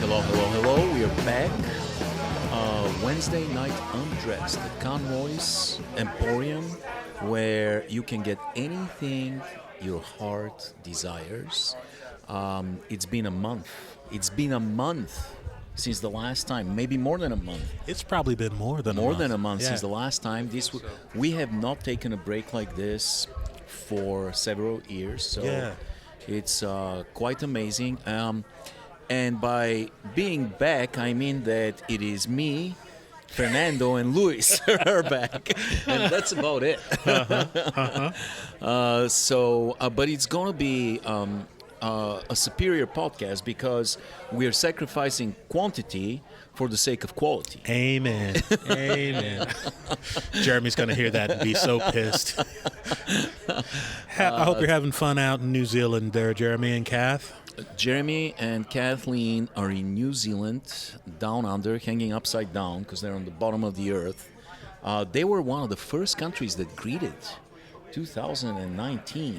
Hello, hello, hello. We are back. Wednesday night undressed at Conroys Emporium, where you can get anything your heart desires. It's been a month. It's been a month since the last time, maybe more than a month. It's probably been more than a month yeah. since the last time. We have not taken a break like this for several years, so Yeah. it's quite amazing. And by being back, I mean that it is me, Fernando and Lewis are back, and that's about it. But it's gonna be a superior podcast because we are sacrificing quantity for the sake of quality. Amen. Amen. Jeremy's going to hear that and be so pissed. I hope you're having fun out in New Zealand there, Jeremy and Kath. Jeremy and Kathleen are in New Zealand, down under, hanging upside down because they're on the bottom of the earth. They were one of the first countries that greeted 2019.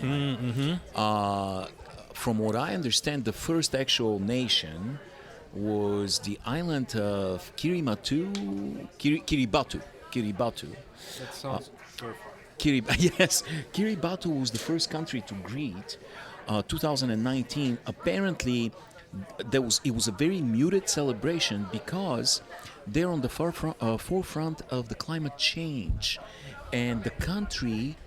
Mm-hmm. From what I understand, the first actual nation was the island of Kiribati. That sounds perfect. Yes, Kiribati was the first country to greet 2019. Apparently, it was a very muted celebration because they're on the forefront of the climate change, and the country,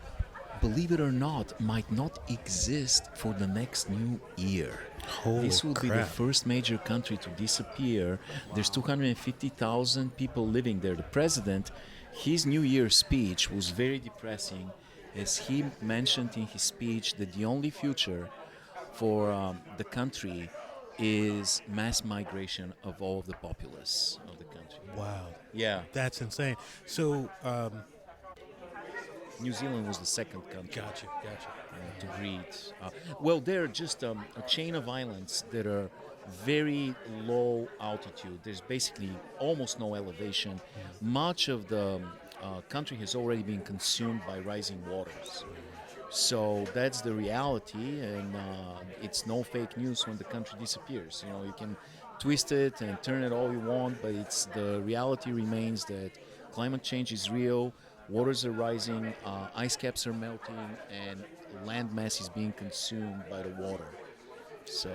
believe it or not, might not exist for the next new year. Holy This will crap. be the first major country to disappear. There's 250,000 people living there. The president, his New Year's speech was very depressing, as he mentioned in his speech that the only future for the country is mass migration of all of the populace of the country. Wow. Yeah. That's insane. So, New Zealand was the second country gotcha. to greet. Well, they're just a chain of islands that are very low altitude. There's basically almost no elevation. Much of the country has already been consumed by rising waters. So that's the reality, and it's no fake news when the country disappears. You know, you can twist it and turn it all you want, but the reality remains that climate change is real. Waters are rising, ice caps are melting, and land mass is being consumed by the water. So,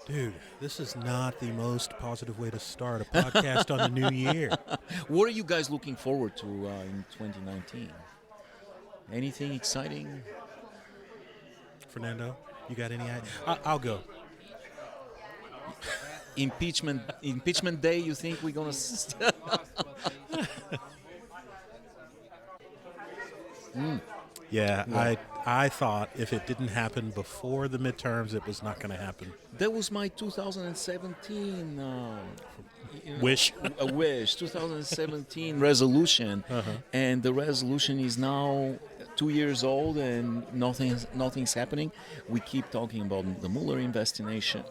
Dude, this is not the most positive way to start a podcast on the new year. what are you guys looking forward to in 2019? Anything exciting? Fernando, you got any idea? I'll go. Impeachment day, you think we're going to... Yeah, I thought if it didn't happen before the midterms, it was not going to happen. That was my 2017 Wish. a wish, 2017 resolution, and the resolution is now 2 years old and nothing's happening. We keep talking about the Mueller investigation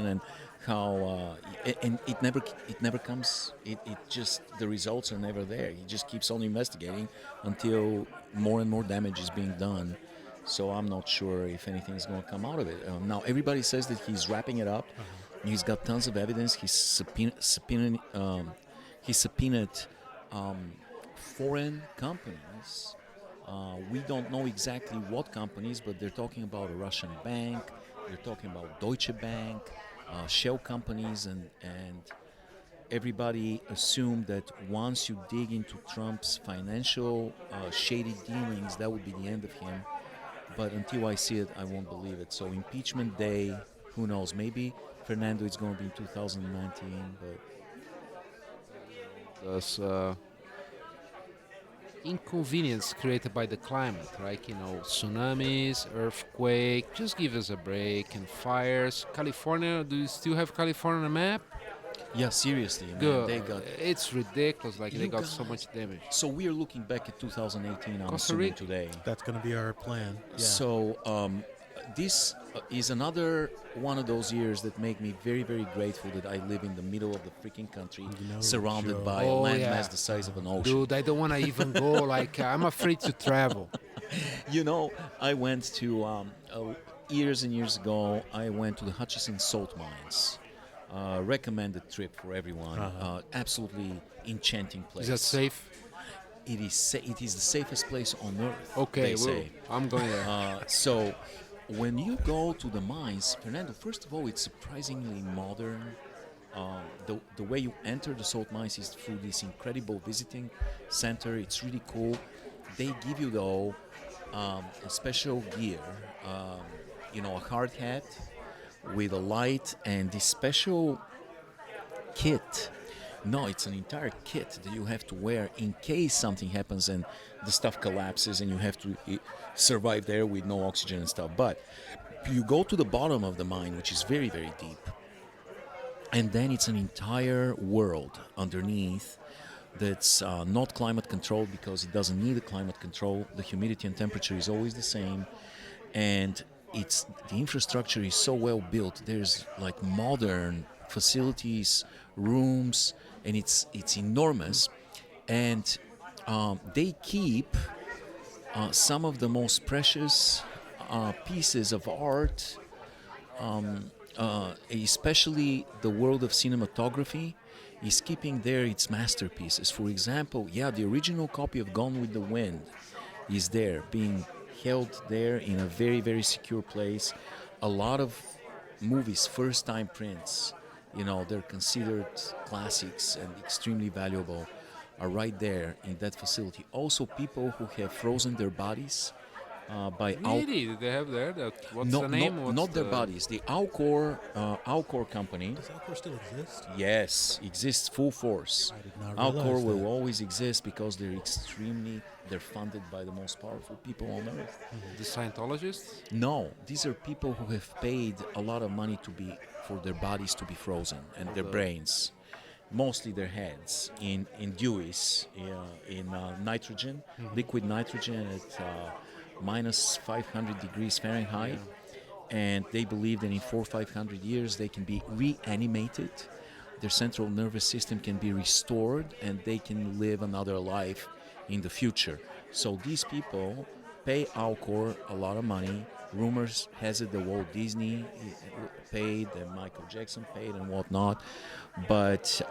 and how and it never comes. It just, the results are never there. He just keeps on investigating until more and more damage is being done. So I'm not sure if anything is going to come out of it. Now everybody says that he's wrapping it up. He's got tons of evidence. He's subpoenaed foreign companies. We don't know exactly what companies, but they're talking about a Russian bank. They're talking about Deutsche Bank, shell companies, and everybody assumed that once you dig into Trump's financial shady dealings, that would be the end of him. But until I see it, I won't believe it. So impeachment day, who knows? Maybe Fernando, it's going to be in 2019, but Thus, inconvenience created by the climate, right? You know, tsunamis, earthquake, just give us a break, and fires. California, do you still have California on the map? yeah, seriously, man, Good. they got. It's ridiculous, like they You got so guys- much damage. So we are looking back at 2018. I'm Costa assuming Rica. today. That's going to be our plan. Yeah. So this is another one of those years that make me very, very grateful that I live in the middle of the freaking country, No, surrounded Joe. by a Oh, landmass yeah. the size of an ocean. Dude, I don't want to even go. Like, I'm afraid to travel. You know, I went to years and years ago. I went to the Hutchison salt mines. Recommended trip for everyone. Absolutely enchanting place. Is that safe? It is the safest place on earth. Okay, they well, say. I'm going there. So, when you go to the mines, Fernando, first of all, it's surprisingly modern. The way you enter the salt mines is through this incredible visiting center. It's really cool. They give you though a special gear, a hard hat with a light and this special kit. No, it's an entire kit that you have to wear in case something happens and the stuff collapses and you have to survive there with no oxygen and stuff. But you go to the bottom of the mine, which is very, very deep, and then it's an entire world underneath that's not climate controlled because it doesn't need a climate control. The humidity and temperature is always the same, and the infrastructure is so well built. There's like modern facilities, rooms, and it's enormous. And they keep some of the most precious pieces of art, especially the world of cinematography, is keeping there its masterpieces. For example, the original copy of Gone with the Wind is there, being held there in a very, very secure place. A lot of movies, first-time prints, they're considered classics and extremely valuable, are right there in that facility. Also, people who have frozen their bodies by Really? Did they have there? What's no, the name? not their bodies. The Alcor company. Does Alcor still exist? Yes, exists full force. I did not Alcor realize will that. always exist because they're funded by the most powerful people on earth. The Scientologists? No, these are people who have paid a lot of money for their bodies to be frozen and their brains, mostly their heads, in dewies, in nitrogen, liquid nitrogen at minus 500 degrees Fahrenheit, and they believe that in 400 or 500 years they can be reanimated, their central nervous system can be restored, and they can live another life in the future. So these people pay Alcor a lot of money. Rumors has it that Walt Disney paid, and Michael Jackson paid, and whatnot, but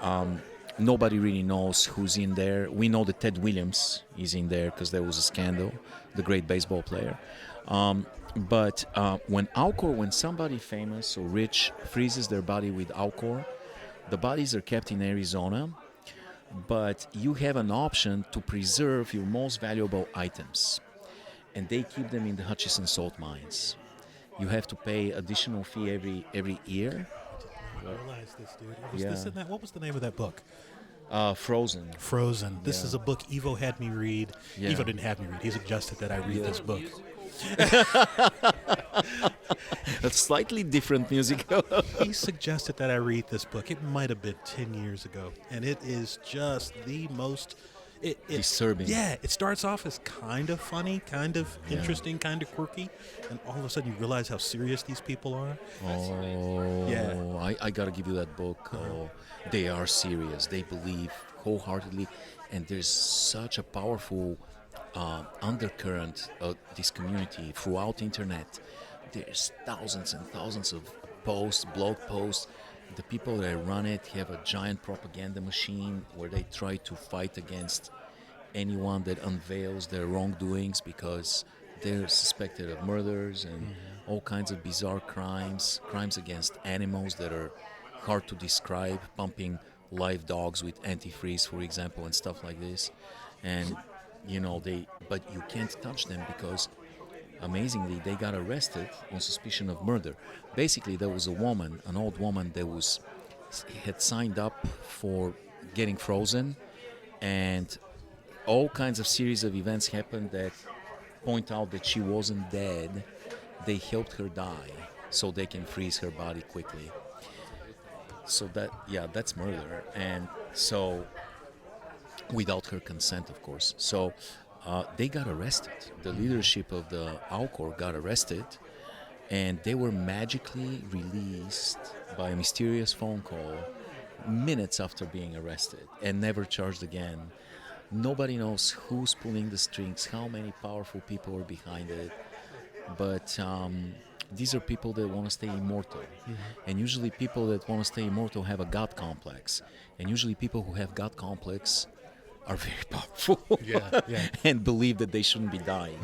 nobody really knows who's in there. We know that Ted Williams is in there because there was a scandal, the great baseball player. But when somebody famous or rich freezes their body with Alcor, the bodies are kept in Arizona, but you have an option to preserve your most valuable items, and they keep them in the Hutchison salt mines. You have to pay additional fee every year. I didn't realize this, dude. Was Yeah. this in that? What was the name of that book? Frozen. Frozen. This Yeah. is a book Ivo had me read. Yeah. Ivo didn't have me read. He suggested that I read this book. A slightly different musical. He suggested that I read this book. It might have been 10 years ago, and it is just the most Disturbing. Yeah, it starts off as kind of funny, kind of interesting, kind of quirky, and all of a sudden you realize how serious these people are. Oh, Yeah. I gotta give you that book. Oh, they are serious. They believe wholeheartedly, and there's such a powerful undercurrent of this community throughout the internet. There's thousands and thousands of posts, blog posts. The people that run it have a giant propaganda machine where they try to fight against anyone that unveils their wrongdoings because they're suspected of murders and all kinds of bizarre crimes against animals that are hard to describe, pumping live dogs with antifreeze, for example, and stuff like this. And but you can't touch them because amazingly they got arrested on suspicion of murder. Basically, there was an old woman that had signed up for getting frozen, and all kinds of series of events happened that point out that she wasn't dead. They helped her die so they can freeze her body quickly. So that's murder. And so without her consent, of course. So they got arrested. The leadership of the Alcor got arrested, and they were magically released by a mysterious phone call minutes after being arrested and never charged again. Nobody knows who's pulling the strings, how many powerful people are behind it. But these are people that want to stay immortal. And usually people that want to stay immortal have a God complex. And usually people who have God complex are very powerful Yeah. and believe that they shouldn't be dying.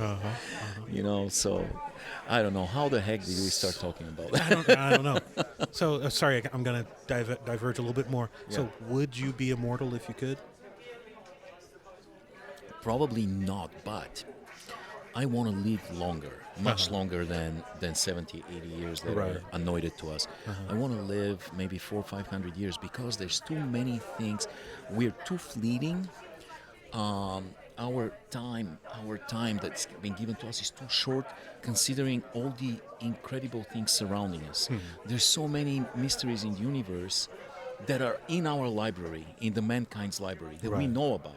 So I don't know. How the heck did we start talking about that? I don't know. So, sorry, I'm going to diverge a little bit more. Yeah. So, would you be immortal if you could? Probably not, but I want to live longer, much longer than 70, 80 years that Right. are anointed to us. I want to live maybe 400 or 500 years because there's too many things. We're too fleeting. Our time that's been given to us is too short considering all the incredible things surrounding us. There's so many mysteries in the universe that are in our library, in the mankind's library, that we Right. know about,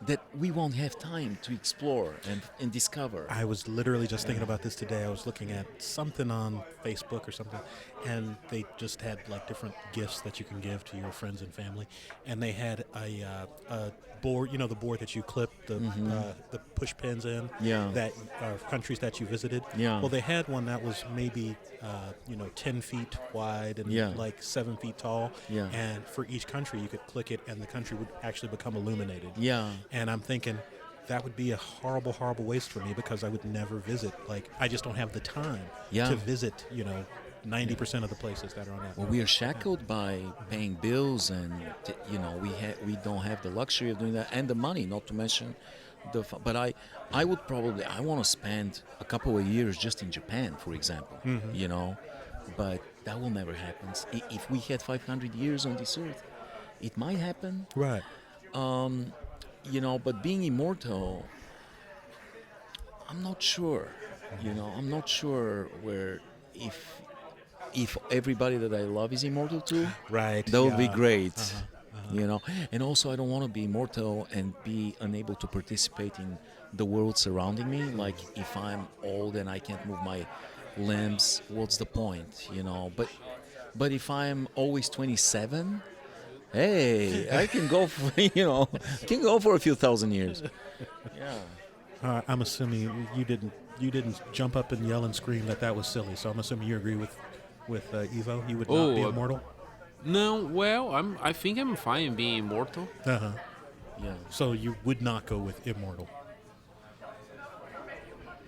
that we won't have time to explore and discover. I was literally just thinking about this today. I was looking at something on Facebook or something, and they just had like different gifts that you can give to your friends and family. And they had a board, the board that you clip the push pins in, Yeah. that countries that you visited. Yeah. Well, they had one that was maybe 10 feet wide and Yeah. like 7 feet tall. Yeah. And for each country, you could click it, and the country would actually become illuminated. Yeah. And I'm thinking that would be a horrible, horrible waste for me because I would never visit. Like, I just don't have the time Yeah. to visit, 90% of the places that are on that. Well, we are shackled by paying bills, and we don't have the luxury of doing that, and the money. Not to mention but I would probably want to spend a couple of years just in Japan, for example. But that will never happen. If we had 500 years on this earth, it might happen. Right. But being immortal, I'm not sure. I'm not sure where if everybody that I love is immortal too. Right. That would be yeah. great. And also I don't want to be immortal and be unable to participate in the world surrounding me. Like if I'm old and I can't move my limbs, what's the point? But if I'm always 27, hey, I can go for can go for a few thousand years. Yeah. I'm assuming you didn't jump up and yell and scream that was silly. So I'm assuming you agree with Ivo. You would not be immortal. No, well, I think I'm fine being immortal. Uh-huh. Yeah. So you would not go with immortal.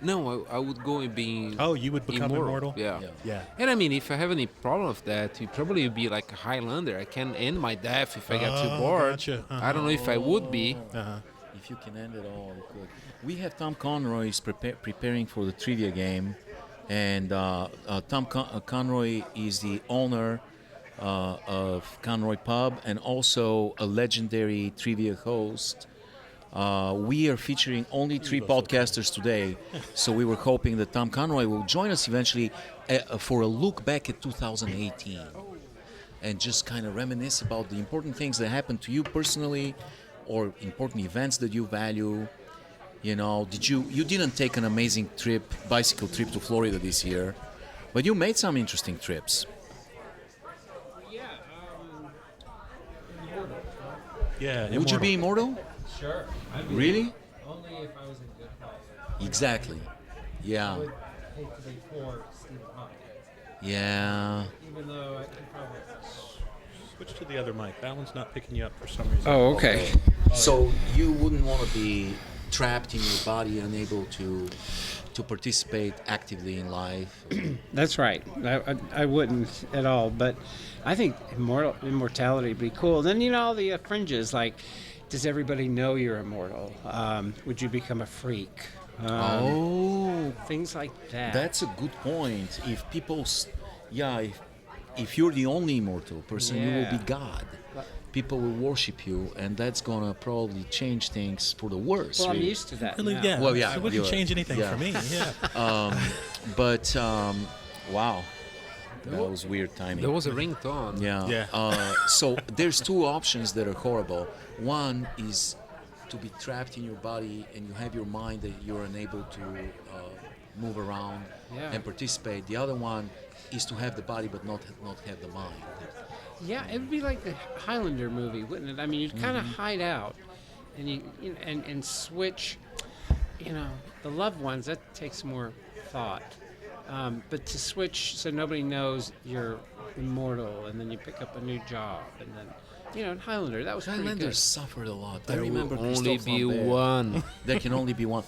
No, I would go and being. Oh, you would become immortal? Yeah. Yeah. And I mean, if I have any problem with that, it probably would be like a Highlander. I can end my death if I get too bored. Gotcha. I don't know if I would be. Uh-huh. If you can end it all, you could. We have Tom Conroy preparing for the trivia game, and Tom Conroy is the owner of Conroy Pub and also a legendary trivia host. We are featuring only 3 podcasters today, so we were hoping that Tom Conroy will join us eventually for a look back at 2018 and just kind of reminisce about the important things that happened to you personally or important events that you value. You didn't take an amazing bicycle trip to Florida this year, but you made some interesting trips. Yeah. Would you be immortal? Sure. I'd be Really? Only if I was in good health. Exactly. Yeah. I would hate to be poor Steve Hawking, Yeah. even though I could probably. Switch to the other mic. That one's not picking you up for some reason. Oh, okay. So you wouldn't want to be trapped in your body, unable to participate actively in life. That's right. I wouldn't at all, but I think immortality would be cool. Then, all the fringes, like, does everybody know you're immortal? Would you become a freak? Things like that. That's a good point. If people, if you're the only immortal person, you will be Yeah. God. People will worship you, and that's gonna probably change things for the worse. Well, I'm really. used to that Really, now. yeah. Well, yeah, It wouldn't you're- change anything yeah. for me. Yeah. But wow, that was weird timing. There was a ringtone. Yeah. Yeah. So there's 2 options that are horrible. One is to be trapped in your body and you have your mind that you're unable to move around Yeah. and participate. The other one is to have the body but not have the mind. Yeah, it would be like the Highlander movie, wouldn't it? I mean, you'd kind of hide out and and switch, the loved ones, that takes more thought. But to switch so nobody knows you're immortal, and then you pick up a new job, and then, in Highlander, that was pretty Highlanders good. suffered a lot. I There remember will only Christophe be Lambert. one. There can only be one.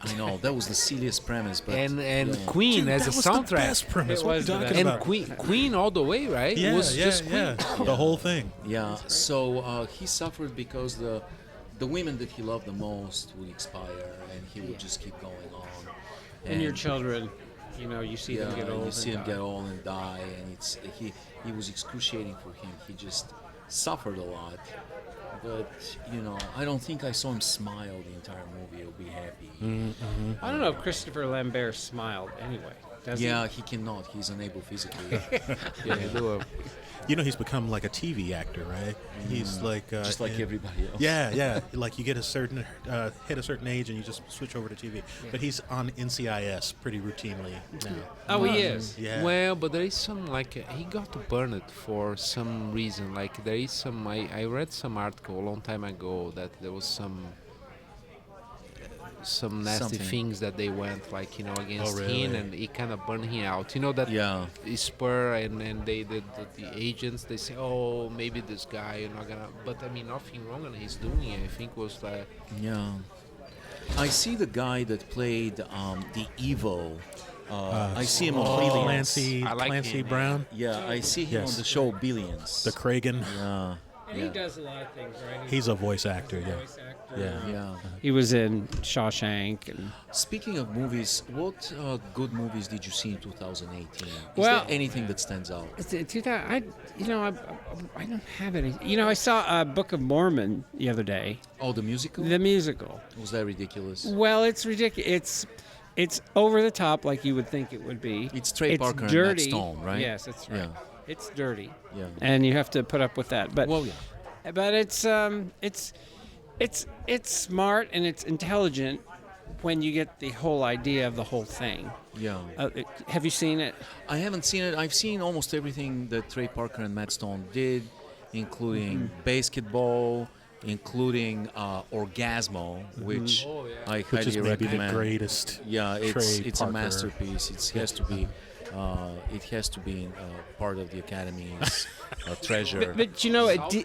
I know that was the silliest premise, but and yeah. Queen Dude, as that a was the soundtrack. best premise. It What are you was the talking best. And about? Queen all the way, right? Yeah, It was yeah, just yeah. Queen. The whole thing. Yeah, so he suffered because the women that he loved the most would expire, and he would just keep going on. And your children, you see them get old. you see and him die. get old and die, and he was excruciating for him. He just suffered a lot. But I don't think I saw him smile the entire movie or be happy. I don't know if Christopher Lambert smiled anyway. Does he? Yeah, he cannot. He's unable physically. Yeah, they do a- He's become like a TV actor, right? He's like Just like everybody else. Yeah. Like you get hit a certain age and you just switch over to TV. But he's on NCIS pretty routinely now. Oh, he is. Yeah. Well, but there is some he got burned for some reason. Like there is some. I read some article a long time ago that there was some nasty Something. things that they went against really? him, and it kind of burned him out. That Yeah. spur, and they the agents, they say, oh, maybe this guy you're not gonna, but I mean nothing wrong, and he's doing it. I think was like Yeah. I see the guy that played the Ivo. I see him on Billions. I like Clancy him, Brown, Yeah, I see him Yes. on the show Billions. the Kragan. Yeah. And he does a lot of things, right? He's a voice actor, yeah. voice actor. Yeah. Yeah. He was in Shawshank. And Speaking of movies, what good movies did you see in 2018? Is Well- there anything that stands out? it's 2000. I don't have any. I saw a Book of Mormon the other day, Oh, the musical? the musical. Was that ridiculous? Well, it's ridiculous. It's over the top, like you would think it would be. It's Trey Parker and Matt dirty. Stone, right? Yes, that's right. Yeah. It's dirty, Yeah. and you have to put up with that. But Well, yeah. but it's smart and it's intelligent when you get the whole idea of the whole thing. Yeah. Have you seen it? I haven't seen it. I've seen almost everything that Trey Parker and Matt Stone did, including basketball, including Orgasmo, which Oh, yeah. I Which is highly maybe recommend. the greatest. Yeah, it's Trey a Parker. masterpiece. It has to be part of the Academy's treasure. But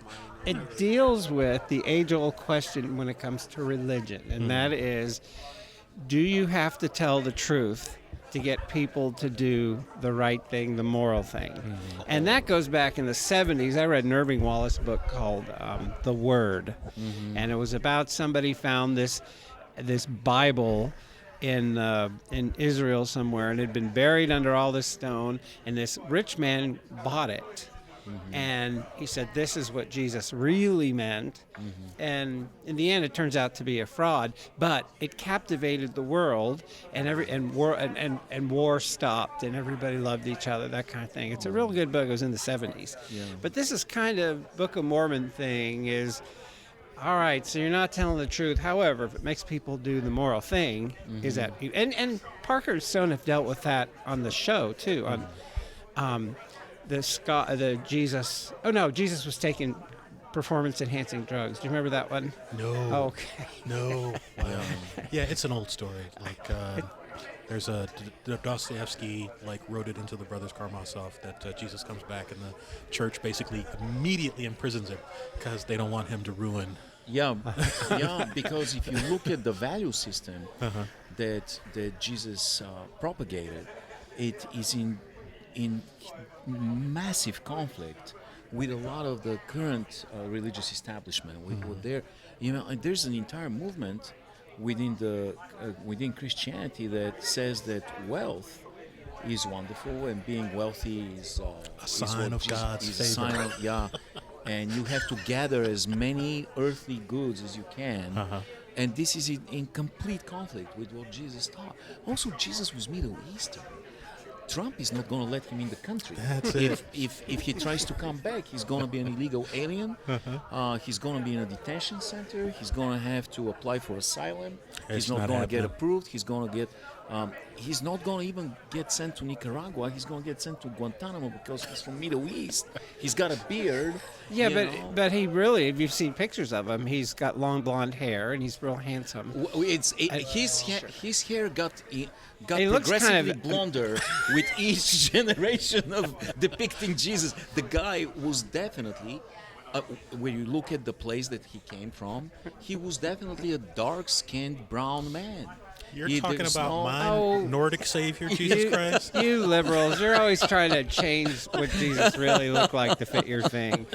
it deals with the age-old question when it comes to religion, and that is, do you have to tell the truth to get people to do the right thing, the moral thing? And that goes back in the 70s. I read an Irving Wallace book called The Word, and it was about somebody found this Bible in Israel somewhere, and it had been buried under all this stone, and this rich man bought it. And he said, this is what Jesus really meant. And in the end, it turns out to be a fraud, but it captivated the world, and war stopped, and everybody loved each other, that kind of thing. It's a real good book. It was in the 70s. Yeah. But this is kind of Book of Mormon thing is, all right, so you're not telling the truth. However, if it makes people do the moral thing, is that and Parker and Stone have dealt with that on the show too. On the Jesus. Oh no, Jesus was taking performance-enhancing drugs. Do you remember that one? No. Oh, okay. No. Wow. Yeah, it's an old story. Like there's a Dostoevsky wrote it into the Brothers Karamazov that Jesus comes back and the church basically immediately imprisons him because they don't want him to ruin. Yeah, because if you look at the value system that Jesus propagated, it is in massive conflict with a lot of the current religious establishment. There's an entire movement within Christianity that says that wealth is wonderful and being wealthy is A sign of God's is a sign favor. of, and you have to gather as many earthly goods as you can. And this is in complete conflict with what Jesus taught. Also, Jesus was Middle Eastern. Trump is not going to let him in the country. That's it. If he tries to come back, he's going to be an illegal alien. He's going to be in a detention center. He's going to have to apply for asylum. He's It's not not going to get happening. approved. He's going to get He's not going to even get sent to Nicaragua. He's going to get sent to Guantanamo because he's from Middle East. He's got a beard. Yeah, you know. but he really, if you've seen pictures of him, he's got long blonde hair and he's real handsome. His hair got He looks progressively kind of- blonder with each generation of depicting Jesus. The guy was definitely, when you look at the place that he came from, he was definitely a dark-skinned brown man. You're He- talking there's about no- my Oh. Nordic savior, Jesus Christ. You liberals, you're always trying to change what Jesus really looked like to fit your thing.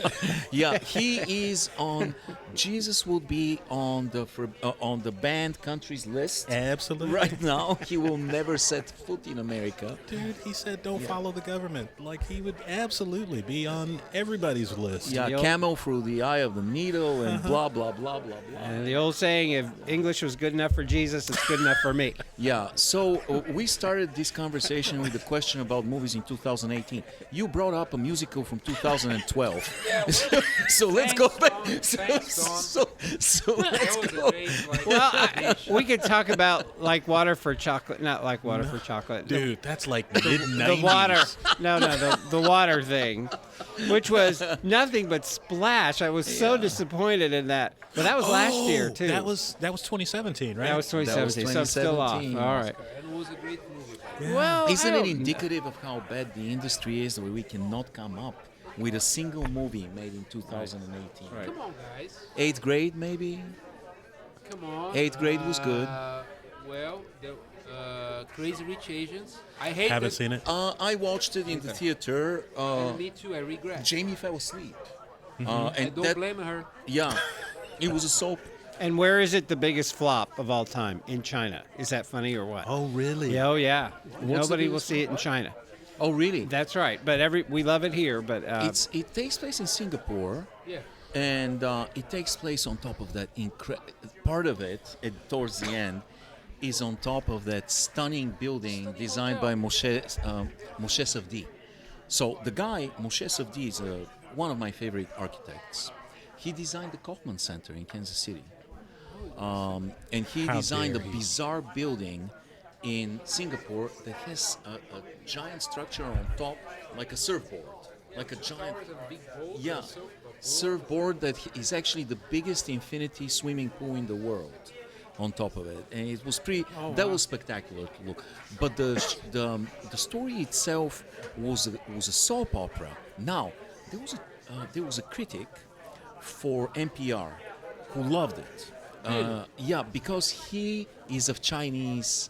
Yeah, he is on. Jesus will be on the banned countries list Absolutely. right now. He will never set foot in America. Dude, he said don't follow the government. Like, he would absolutely be on everybody's list. Yeah, Yup. camel through the eye of the needle and blah blah blah blah blah. And the old saying, if English was good enough for Jesus, it's good enough for me. Yeah, so we started this conversation with a question about movies in 2018. You brought up a musical from 2012. So let's go back. So let's go. Well, we could talk about like water for chocolate, not like water for chocolate. Dude, that's like mid-90s. The water, the water thing, which was nothing but splash. I was so disappointed in that. But that was last year too. That was 2017, right? That was 2017. So I'm still off. 2017. All right. It was a great movie. Well, Isn't I it don't- indicative of how bad the industry is, where we cannot come up with a single movie made in 2018? Right. Come on, guys. 8th grade, maybe? Come on. 8th grade was good. Well, the Crazy Rich Asians. I hate Haven't it. seen it. I watched it in the theater. Me too. I regret. Jamie fell asleep. I And don't that, blame her. yeah, it was a soap. And where is it the biggest flop of all time? In China. Is that funny or what? Oh, really? Yeah, oh yeah. the Nobody will biggest see it in China. Oh, really? That's right. But we love it here. But It takes place in Singapore. Yeah. And it takes place on top of that part of it, towards the end, is on top of that stunning building designed by Moshe Safdie. So the guy, Moshe Safdie, is one of my favorite architects. He designed the Kaufman Center in Kansas City. And he How designed a dare he. bizarre building in Singapore that has a giant structure on top, like a surfboard. Like a giant, yeah, surfboard that is actually the biggest infinity swimming pool in the world. On top of it, and it was that was spectacular to look. But the story itself was a soap opera. Now there was a critic for NPR who loved it. Yeah, because he is of Chinese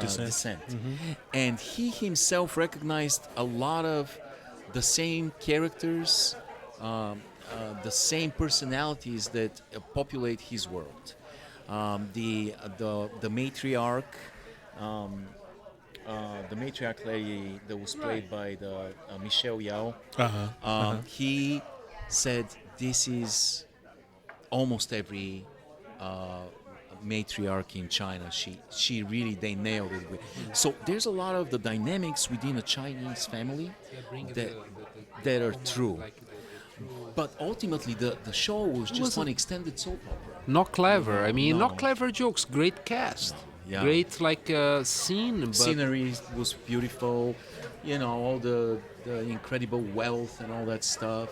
descent. And he himself recognized a lot of the same characters, the same personalities that populate his world. The matriarch, the matriarch lady that was played by the Michelle Yao. He said this is almost every matriarch in China. She really, they nailed it. So there's a lot of the dynamics within a Chinese family that are true. But ultimately, the show was just one extended soap opera. Not clever. I mean, No. not clever jokes. Great cast. Yeah. Great scene. But Scenery was beautiful, all the incredible wealth and all that stuff.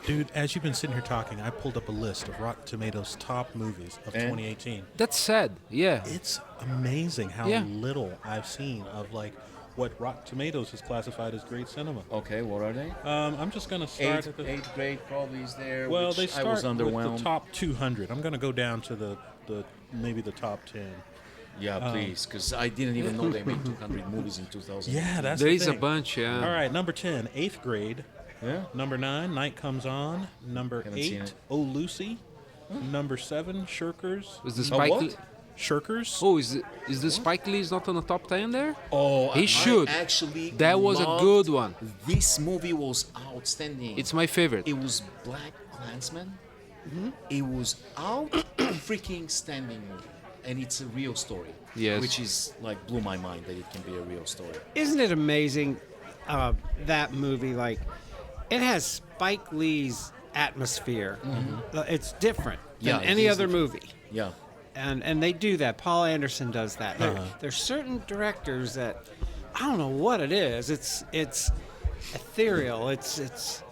Dude, as you've been sitting here talking, I pulled up a list of Rotten Tomatoes' top movies of And? 2018. that's sad. Yeah. It's amazing how Yeah. little I've seen of like what Rotten Tomatoes has classified as great cinema. Okay, what are they? I'm just gonna start at the. Eighth grade probably is there. Well, which they I start was with underwhelmed. the top 200. I'm gonna go down to the maybe the top 10. Yeah, please, because I didn't even know they made 200 movies in 2000. Yeah, that's There the is a thing. bunch. Yeah. All right, number 10, 8th grade. Yeah. Number 9, Night Comes On. Number Haven't seen 8, it. Oh Lucy. Number 7, Shirkers. Was the A Spike? what? Lee- Shirkers. Oh, is the Spike Lee is not on the top 10 there? Oh, He should. I actually That was a loved- good one. This movie was outstanding. It's my favorite. It was Black Klansman. It was out freaking standing movie, and it's a real story. Yes. Which is like blew my mind that it can be a real story. isn't it amazing that movie? Like, it has Spike Lee's atmosphere. It's different than Yeah, it any is other different. movie. Yeah. and they do that. Paul Anderson does that. There's certain directors that I don't know what it is. It's ethereal. It's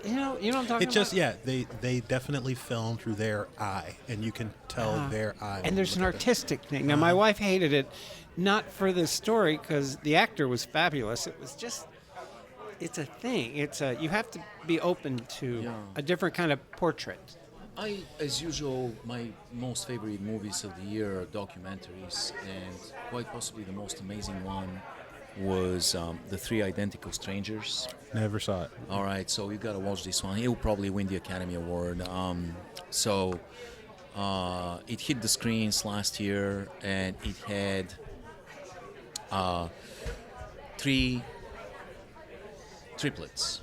you know what I'm talking It just about? they definitely film through their eye, and you can tell their eye. when And you there's an look at them. artistic thing. Now, my wife hated it, not for the story, because the actor was fabulous. It was just, it's a thing. You have to be open to a different kind of portrait. As usual, my most favorite movies of the year are documentaries, and quite possibly the most amazing one was The Three Identical Strangers. Never saw it. All right, so you got to watch this one. It will probably win the Academy Award. It hit the screens last year, and it had three triplets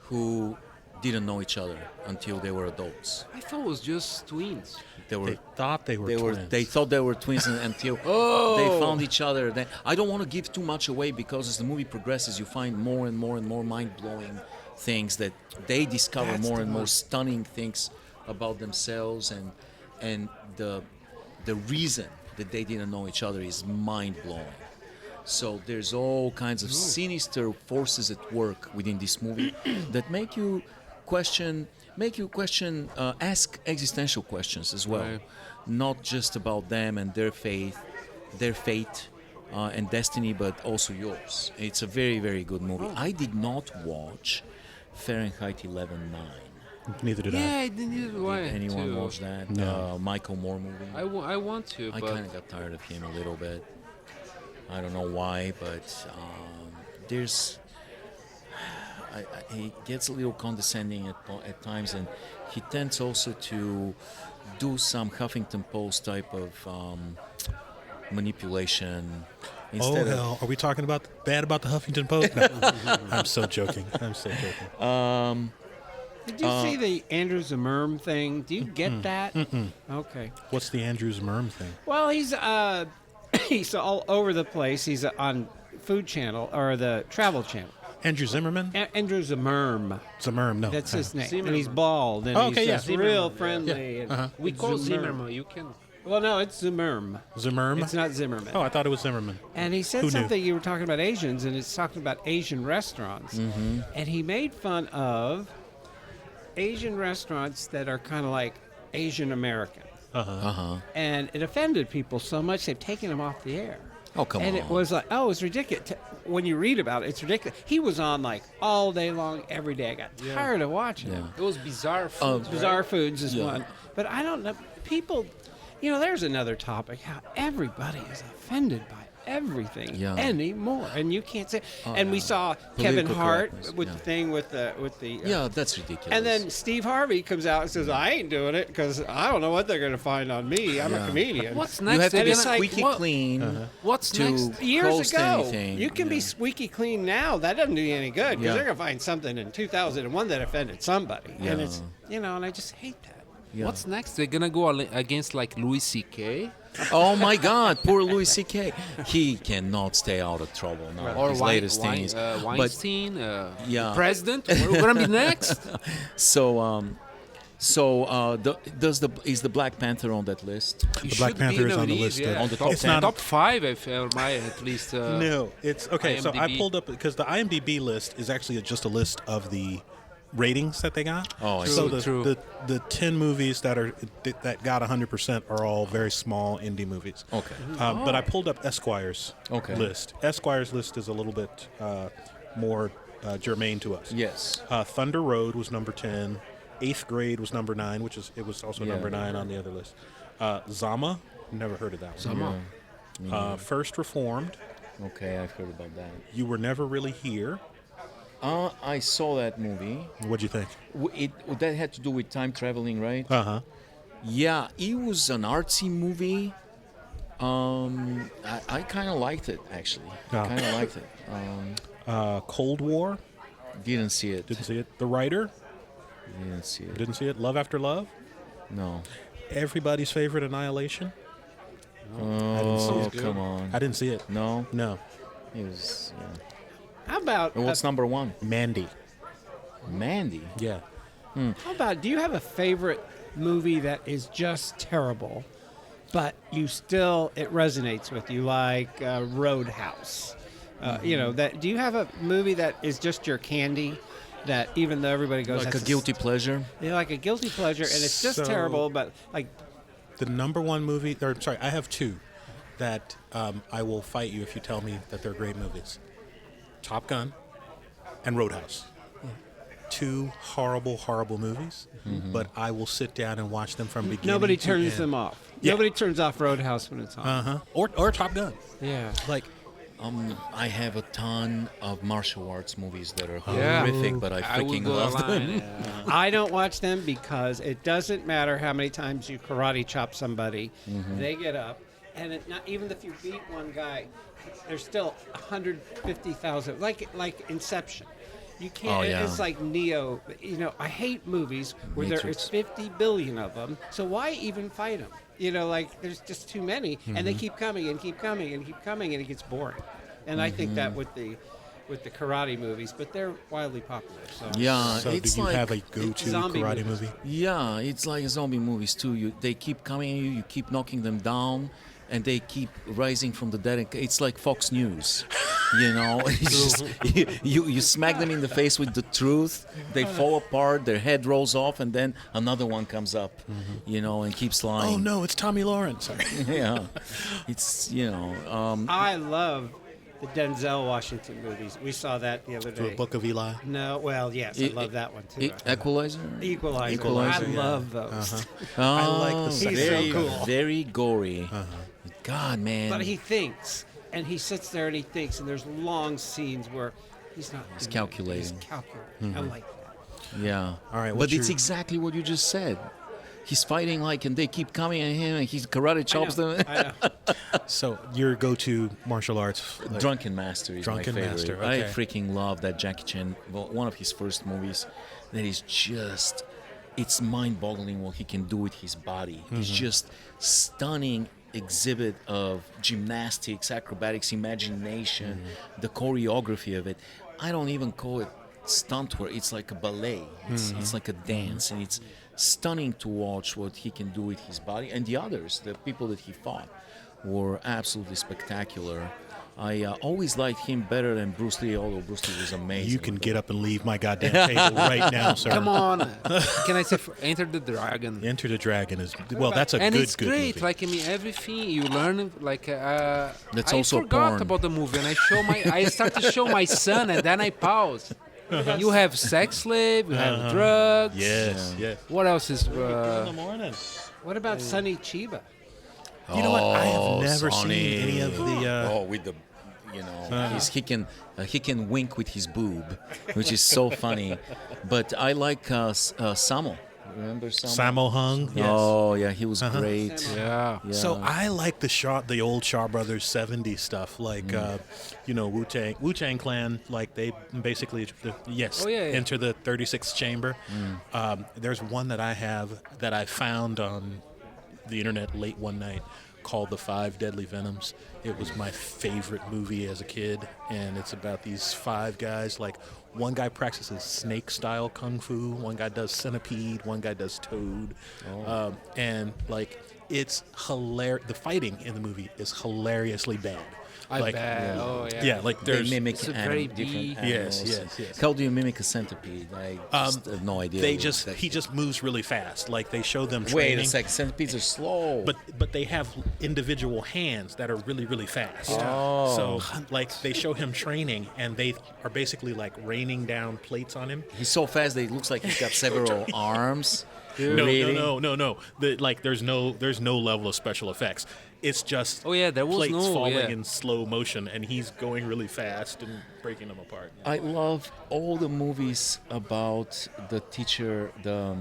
who didn't know each other until they were adults. I thought it was just twins. They thought they were twins. They thought they were twins until they found each other. I don't want to give too much away, because as the movie progresses, you find more and more and more mind-blowing things that they discover, That's more the and more one. stunning things about themselves, and the reason that they didn't know each other is mind-blowing. So there's all kinds of sinister forces at work within this movie that make you question, ask existential questions as well, Right. not just about them and their fate, and destiny, but also yours. It's a very, very good movie. I did not watch Fahrenheit 11/9. Neither did Yeah, I. I didn't want Did anyone to. watch that? No. Michael Moore movie. I want to, I but kind of got tired of him a little bit. I don't know why, but there's. He gets a little condescending at times, and he tends also to do some Huffington Post type of manipulation. Oh hell! Are we talking bad about the Huffington Post? No. I'm so joking. Did you see the Andrew Zimmern thing? Do you get that? Okay. What's the Andrews Merm thing? Well, he's he's all over the place. He's on Food Channel or the Travel Channel. Andrew Zimmerman? Andrew Zimmern. Zimmerman, no. That's his name. Zimmerman. And he's bald. And Oh, okay, he's yeah. just real friendly. Yeah. and Uh-huh. we call Zimmerman. Zimmerman. You can. Well, no, it's Zimmern. Zimmerman? It's not Zimmerman. Oh, I thought it was Zimmerman. And he said Who knew? something, you were talking about Asians, and it's talking about Asian restaurants. And he made fun of Asian restaurants that are kind of like Asian American. And it offended people so much they've taken him off the air. Oh, come And on. it was like, oh, it's ridiculous. When you read about it, it's ridiculous. He was on like all day long, every day. I got tired of watching him. It was bizarre food. Bizarre Foods is Yeah. one. But I don't know. People, there's another topic, how everybody is offended by everything anymore. And you can't say. And we saw Kevin Political Hart correctness, with the thing with the. Yeah, that's ridiculous. And then Steve Harvey comes out and says, I ain't doing it because I don't know what they're going to find on me. I'm a comedian. What's you next? have to They're be gonna- squeaky what- clean What's to next? Years post ago, anything. you can be squeaky clean now. That doesn't do you any good because Yeah. they're going to find something in 2001 that offended somebody. And Yeah. it's, and I just hate that. Yeah. What's next? They're gonna go against like Louis C.K. Oh my God, poor Louis C.K. He cannot stay out of trouble now. or His latest thing is, Weinstein, yeah. president. We're gonna be next. Is the Black Panther on that list? You Black should be, Panther is on the it list, Yeah. on the top, top 10. top 5, if at least. No, it's okay. So I IMDb. pulled up because the IMDb list is actually just a list of the ratings that they got. Oh, I so see. True. the 10 movies that got 100% are all very small indie movies. Okay. But I pulled up Esquire's list. Esquire's list is a little bit more germane to us. Yes. Thunder Road was number 10. Eighth Grade was number 9, it was also number 9 on the other list. Zama, never heard of that one. Zama. First Reformed, Okay, I've heard about that. You Were Never Really Here. I saw that movie. What'd you think? That had to do with time traveling, right? Uh-huh. Yeah, it was an artsy movie. I kind of liked it, actually. Oh. Kind of liked it. Cold War, Didn't see it. didn't see it. The Writer, Didn't see it. didn't see it. Love After Love, No. everybody's favorite Annihilation. Oh, come on. I didn't see it. No, No. it was. Yeah. How about What's number 1? Mandy. Mandy. Yeah. do you have a favorite movie that is just terrible, but it resonates with you, like Roadhouse. That. Do you have a movie that is just your candy? That even though everybody goes Like "That's a guilty pleasure. Yeah, like a guilty pleasure, and it's just So- terrible. But like, The number one movie, or sorry, I have two that I will fight you if you tell me that they're great movies. Top Gun and Roadhouse. Two horrible, horrible movies, but I will sit down and watch them from beginning nobody to turns end. them off. Yeah. Nobody turns off Roadhouse when it's on. Uh-huh. Or Top Gun. Yeah. Like, I have a ton of martial arts movies that are Yeah. horrific, but I will freaking go love online, them. yeah. I don't watch them because it doesn't matter how many times you karate chop somebody. They get up, and not even if you beat one guy, there's still 150,000. Like Inception. You can't. Oh, yeah. It's like Neo. I hate movies where there Matrix. is 50 billion of them. So why even fight them? There's just too many, and they keep coming and keep coming and keep coming, and it gets boring. And I think that with the karate movies, but they're wildly popular. So. Yeah, so do it's you like have a go-to zombie karate movies. movie? yeah, it's like zombie movies too. They keep coming at you, you keep knocking them down, and they keep rising from the dead. It's like Fox News, It's just, you smack them in the face with the truth, they fall apart, their head rolls off, and then another one comes up, and keeps lying. Oh no, it's Tommy Lawrence. Yeah, it's I love the Denzel Washington movies. We saw that the other The day. Book of Eli. No, well, yes, I love that one too. Equalizer. Equalizer. Equalizer, I yeah. love those. I like the Oh, second He's so very, cool. very gory. God, man. But he thinks, and he sits there and he thinks, and there's long scenes where he's not. He's doing it. calculating. He's calculating. I like that. Yeah. All right, But what's it's your- exactly what you just said. He's fighting and they keep coming at him, and he karate chops them. I know. So your go-to martial arts? Like, Drunken Master is Drunken my favorite. Master, I okay. freaking love that Jackie Chan. Well, one of his first movies. That is just, it's mind-boggling what he can do with his body. It's just stunning exhibit of gymnastics, acrobatics, imagination, the choreography of it. I don't even call it stunt work. It's like a ballet. It's like a dance, and it's stunning to watch what he can do with his body. And the others, the people that he fought, were absolutely spectacular. I always liked him better than Bruce Lee, although Bruce Lee was amazing. You can get up and leave my goddamn table right now, sir. Come on. Can I say Enter the Dragon? Enter the Dragon is that's a And good it's good great. movie. Like everything you learn, That's I also forgot porn. about the movie, and I start to show my son, and then I pause. You have sex slave, you have drugs. yes, yes. What else is? morning. What about Sonny Chiba? You know what? I have Oh, never seen Sonny. any of the. with the, he can wink with his boob, which is so funny. But I like Samo. Remember Samo? Sammo Hung. Yes. Oh yeah, he was great. Yeah. Yeah. So I like the old Shaw Brothers '70s stuff, like Wu-Tang Clan. Like they basically, Oh, yeah. enter the 36th chamber. There's one that I have that I found on the internet late one night called The Five Deadly Venoms. It was my favorite movie as a kid, and it's about these five guys. Like one guy practices snake-style kung fu, one guy does centipede, one guy does toad, and like it's hilarious. The fighting in the movie is hilariously bad. I like, bet. Oh yeah. Yeah, like they there's mimic It's a very different big- animals. Yes. How do you mimic a centipede? I just have no idea. they what just that- he just moves really fast. Like they show them Wait training. a second, centipedes are slow. But they have individual hands that are really, really fast. Oh. So like they show him training, and they are basically like raining down plates on him. He's so fast that it looks like he's got several arms. No. Really? There's no level of special effects. It's just Oh, yeah, there was plates no- falling yeah. in slow motion, and he's going really fast and breaking them apart. I love all the movies about the teacher, the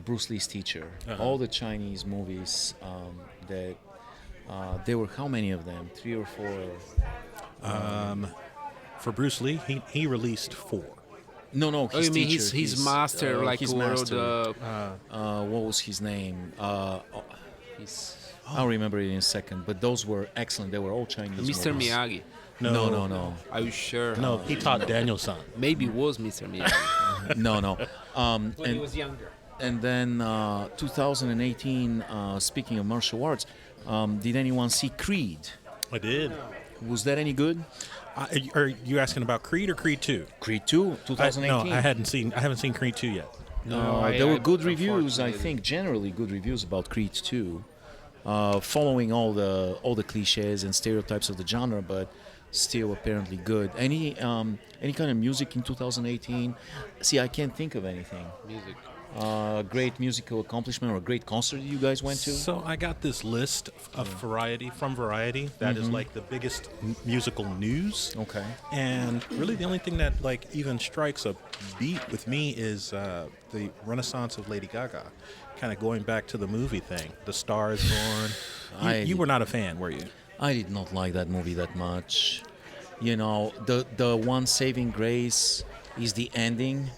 Bruce Lee's teacher. All the Chinese movies that there were how many of them? 3 or 4? For Bruce Lee, he released 4. No, Oh, his you mean teacher, his master, like his or master. the What was his name? his, I'll remember it in a second. But those were excellent. They were all Chinese. Mr. movies. Miyagi. No. Are you sure? No, he taught Daniel-san. Maybe it was Mr. Miyagi. No. When he And was younger. And then 2018, speaking of martial arts, Did anyone see Creed? I did. Was that any good? Are you asking about Creed or Creed 2? Creed 2, 2018. No, I haven't seen Creed 2 yet. There were good I reviews, I unfortunately think, generally good reviews about Creed 2, following all the cliches and stereotypes of the genre, but still apparently good. Any kind of music in 2018? See, I can't think of anything. Music. Great musical accomplishment or a great concert you guys went to? So I got this list of Variety that is like the biggest musical news. Okay. And really the only thing that like even strikes a beat with me is the renaissance of Lady Gaga. Kind of going back to the movie thing. The Star is Born. You were not a fan, were you? I did not like that movie that much. You know, the one saving grace is the ending.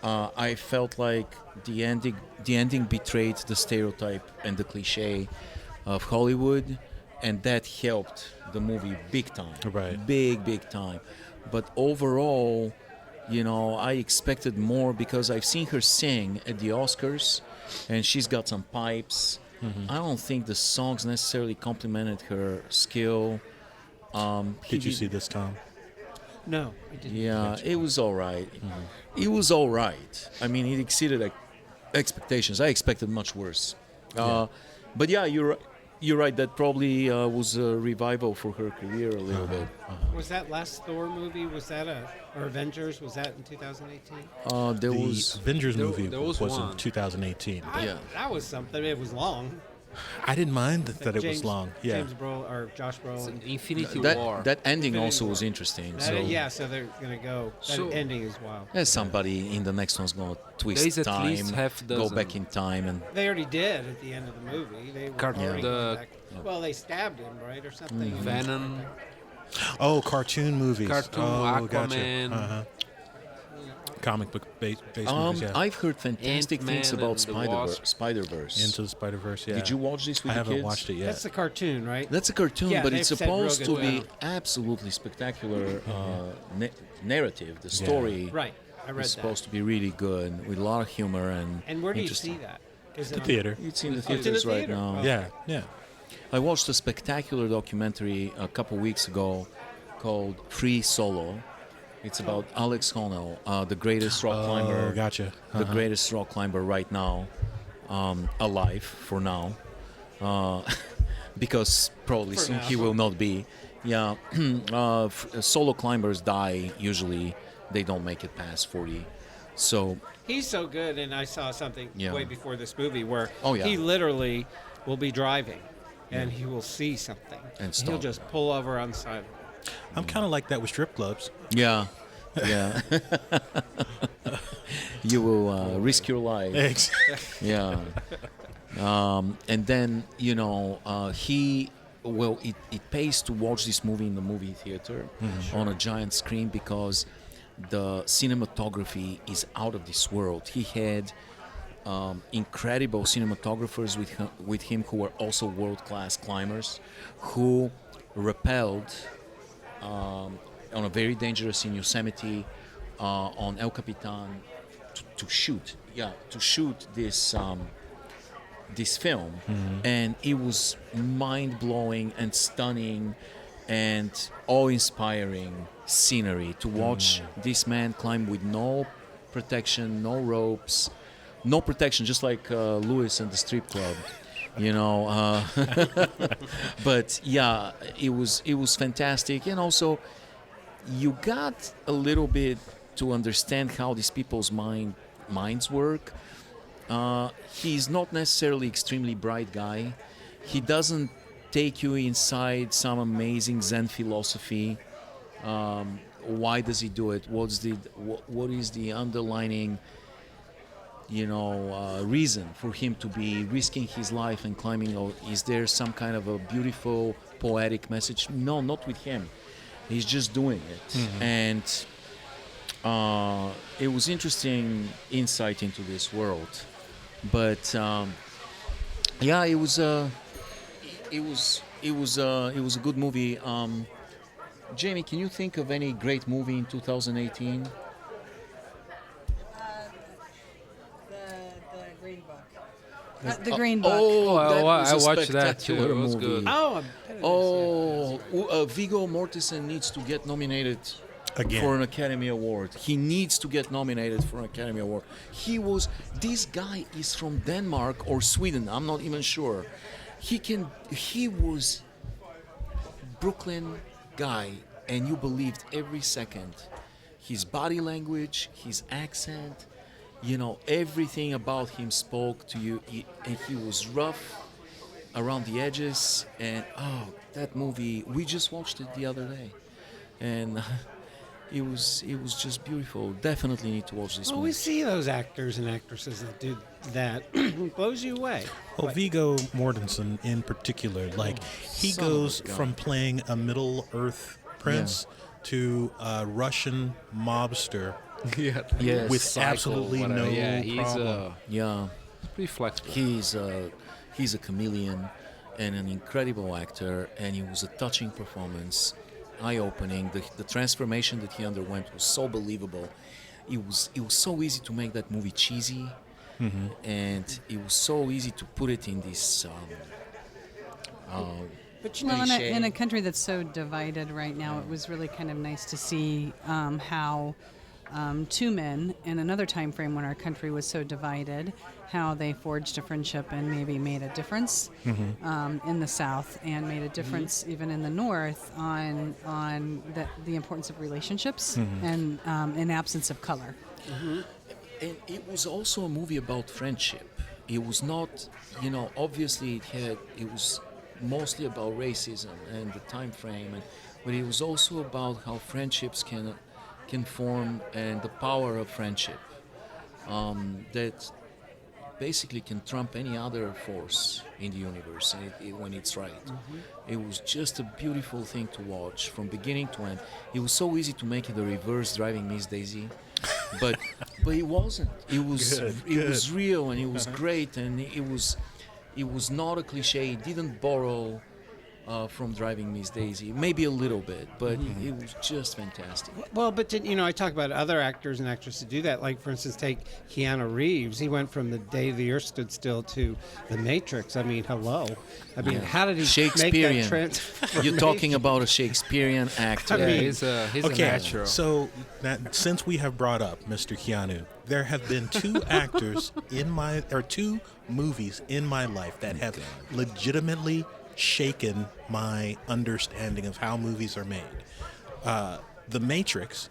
I felt like the ending betrayed the stereotype and the cliche of Hollywood, and that helped the movie big time. Right. Big time. But overall, you know, I expected more because I've seen her sing at the Oscars, and she's got some pipes. I don't think the songs necessarily complemented her skill. Did you see this, Tom? No, I didn't. Yeah, it was all right. It was all right. I mean, it exceeded expectations. I expected much worse. But yeah, you're right. That probably was a revival for her career a little bit. Was that last Thor movie? Was that or Avengers? Was that in 2018? There The was. Avengers there- movie there was in one. 2018. Yeah. That was something. It was long. I didn't mind that it was James- long. Yeah. James Brolin or Josh Brolin. Infinity War. That ending Infinity also War. was interesting. That- So so they're gonna go. That So- ending is wild. somebody in the next one's gonna twist There is at time, least half go dozen. back in time, and They already did at the end of the movie. They were already the- going back. Well, they stabbed him, right, or something. Venom. Oh, cartoon movies. Cartoon, oh, Gotcha. Aquaman. Comic book based movies, yeah. I've heard fantastic things Ant-Man about and the Wasp. Spider-Verse. Into the Spider-Verse, yeah. Did you watch this with I the haven't kids? watched it yet. That's the cartoon, right? That's a cartoon, Yeah, but they've it's said real supposed good to be things. absolutely spectacular narrative. The story Right. I read is that. supposed to be really good with a lot of humor and And where do you interesting. see that? Is it The on- theater. It's in the It's in the theaters right theater? now. Oh. Yeah. I watched a spectacular documentary a couple weeks ago called Free Solo. It's about Alex Honnold, the greatest rock climber. Oh, gotcha. The greatest rock climber right now, alive for now, because probably For soon now. he will not be. Yeah, solo climbers die usually; they don't make it past 40. So He's so good, and I saw something Yeah. way before this movie where Oh, yeah. he literally will be driving, and he will see something, And he'll stop. just pull over on the side. I'm kind of like that with strip clubs. yeah, you will risk your life. Eggs. Yeah. And then, you know, it pays to watch this movie in the movie theater on a giant screen because the cinematography is out of this world. He had incredible cinematographers with him who were also world-class climbers who rappelled on a very dangerous in Yosemite on El Capitan to shoot this film, and it was mind-blowing and stunning and awe-inspiring scenery to watch this man climb with no protection, no ropes, no protection, just like Lewis and the strip club, you know. But yeah, it was fantastic, and also you got a little bit to understand how these people's minds work. He's not necessarily extremely bright guy. He doesn't take you inside some amazing Zen philosophy. Why does he do it? What is the underlining, reason for him to be risking his life and climbing? Or is there some kind of a beautiful poetic message? No, not with him. He's just doing it, and it was interesting insight into this world. But yeah, it was a good movie. Jamie, can you think of any great movie in 2018? The Green Book. The Green Book. Oh, that was I a watched that too. spectacular It was movie. good. Oh, I bet it is, Viggo Mortensen needs to get nominated Again. for an Academy Award. He needs to get nominated for an Academy Award. This guy is from Denmark or Sweden. I'm not even sure. He was Brooklyn guy, and you believed every second. His body language, his accent, everything about him spoke to you. And he was rough around the edges. And that movie, we just watched it the other day, and it was just beautiful. Definitely need to watch this Well, movie. we see those actors and actresses that do that. It blows you away. Well, Viggo Mortensen in particular, he son of a goes gun. from playing a Middle Earth prince to a Russian mobster Yeah. Yes. with Psycho, absolutely whatever. no Yeah, he's problem. Yeah. pretty flexible. He's a chameleon and an incredible actor, and it was a touching performance, eye-opening. The transformation that he underwent was so believable. It was so easy to make that movie cheesy, and it was so easy to put it in this. But Well, cliche. in a country that's so divided right now, it was really kind of nice to see how two men in another time frame when our country was so divided, how they forged a friendship and maybe made a difference in the South and made a difference even in the North on the importance of relationships and in absence of color. And it was also a movie about friendship. It was not, obviously it was mostly about racism and the time frame, but it was also about how friendships can form and the power of friendship that basically can trump any other force in the universe when it's right. It was just a beautiful thing to watch from beginning to end. It was so easy to make it a reverse Driving Miss Daisy, but it wasn't. It was real, and it was great, and it was not a cliche. It didn't borrow from Driving Miss Daisy, maybe a little bit, but it was just fantastic. Well, but I talk about other actors and actresses who do that. Like, for instance, take Keanu Reeves. He went from The Day the Earth Stood Still to The Matrix. I mean, hello. I mean, how did he make that Shakespearean. transformation? You're talking about a Shakespearean actor. Yeah, mean, he's a Okay, natural. so since we have brought up Mr. Keanu, there have been two actors two movies in my life that have legitimately shaken my understanding of how movies are made. The Matrix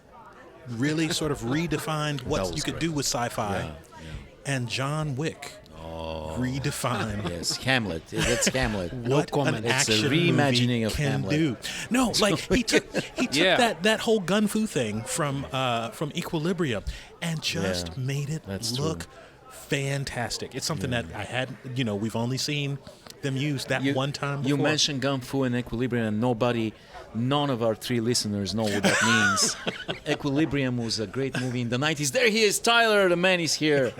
really sort of redefined what you could do with sci-fi, and John Wick redefined Yes, Hamlet. That's Hamlet. what an It's a action reimagining movie of can Hamlet. do. No, he took Yeah. that whole gun fu thing from Equilibrium and just Yeah, made it that's look true. fantastic. It's something that I had, we've only seen them use that one time before. You mentioned Gun Fu and Equilibrium, and none of our three listeners know what that means. Equilibrium was a great movie in the 90s. There he is, Tyler, the man is here.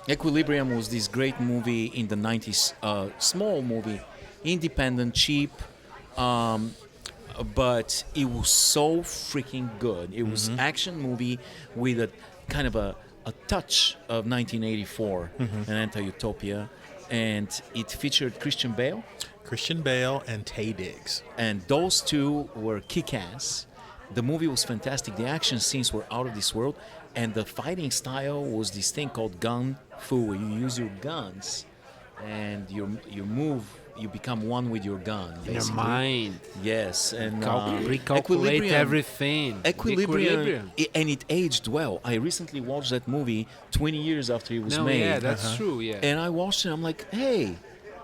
Equilibrium was this great movie in the 90s, small movie, independent, cheap, but it was so freaking good. It was action movie with a kind of a touch of 1984, an anti-utopia, and it featured Christian Bale, and Taye Diggs. and those two were kick-ass. The movie was fantastic. The action scenes were out of this world, and the fighting style was this thing called gun fu, where you use your guns and you move. You become one with your gun. Your Basically. mind. Yes, and Recalculate Equilibrium. everything. Equilibrium, and it aged well. I recently watched that movie 20 years after it was No, made. yeah, that's true. Yeah. And I watched it. I'm like, hey,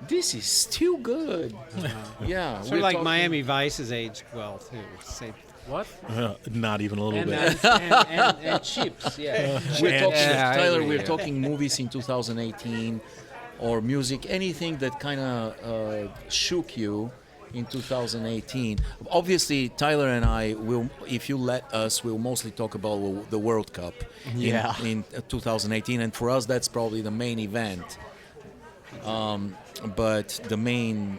this is still good. Yeah, Sort of like Miami Vice has aged well, too. Same. what? Not even a little And, bit. And chips, yeah. We're talking, Yeah, I Tyler. agree, We're yeah. talking movies in 2018, or music, anything that kind of shook you in 2018. Obviously, Tyler and I will, if you let us, we'll mostly talk about the World Cup in 2018, and for us, that's probably the main event. But the main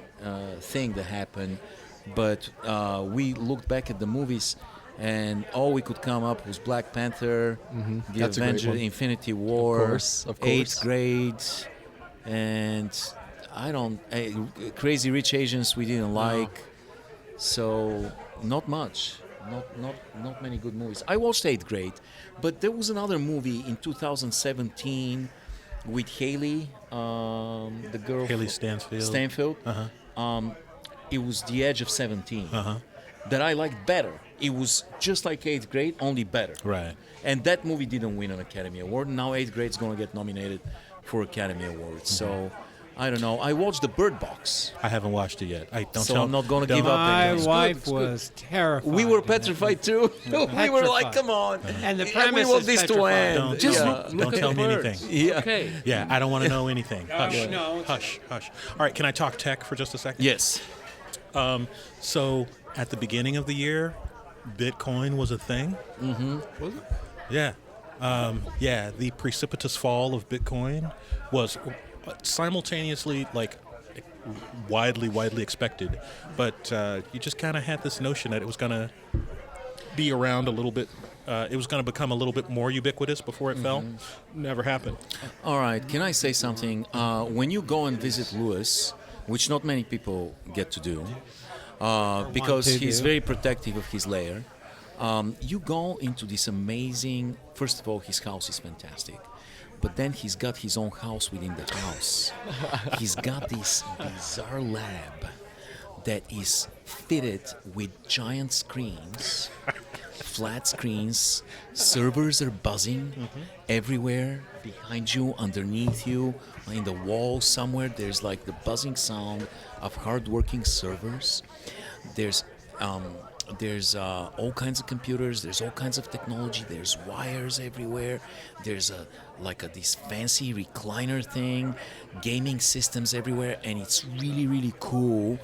thing that happened. But we looked back at the movies, and all we could come up was Black Panther, The That's a great Avenger, one. Infinity War, Of course. 8th grade, and I don't Crazy Rich Asians we didn't like, so not much. Not many good movies. I watched 8th grade, but there was another movie in 2017 with Haley, the girl Haley Stanfield. Stanfield. It was The Edge of 17 that I liked better. It was just like 8th grade, only better. Right. And that movie didn't win an Academy Award. Now 8th grade's going to get nominated for Academy Awards. So I don't know. I watched The Bird Box. I haven't watched it yet. I'm not going to give up. My It's good, wife it's good. was terrified. We were in that petrified too. We were like, come on. And the we premise want is this to petrified. end. Don't, Just yeah, look don't at tell the me birds. anything. Yeah. Okay. Yeah, I don't want to know anything. Hush. no. Hush. All right, can I talk tech for just a second? Yes. So at the beginning of the year, Bitcoin was a thing. Was it? Yeah. The precipitous fall of Bitcoin was simultaneously widely expected, but you just kind of had this notion that it was going to be around a little bit. It was going to become a little bit more ubiquitous before it fell. Never happened. All right. Can I say something? When you go and visit Lewis, which not many people get to do, because to he's do. very protective of his lair, you go into this amazing. First of all, his house is fantastic. But then he's got his own house within the house. He's got this bizarre lab that is fitted with giant screens, flat screens. Servers are buzzing everywhere, behind you, underneath you, in the wall somewhere. There's like the buzzing sound of hardworking servers. There's all kinds of computers. There's all kinds of technology. There's wires everywhere. There's this fancy recliner thing, gaming systems everywhere, and it's really cool.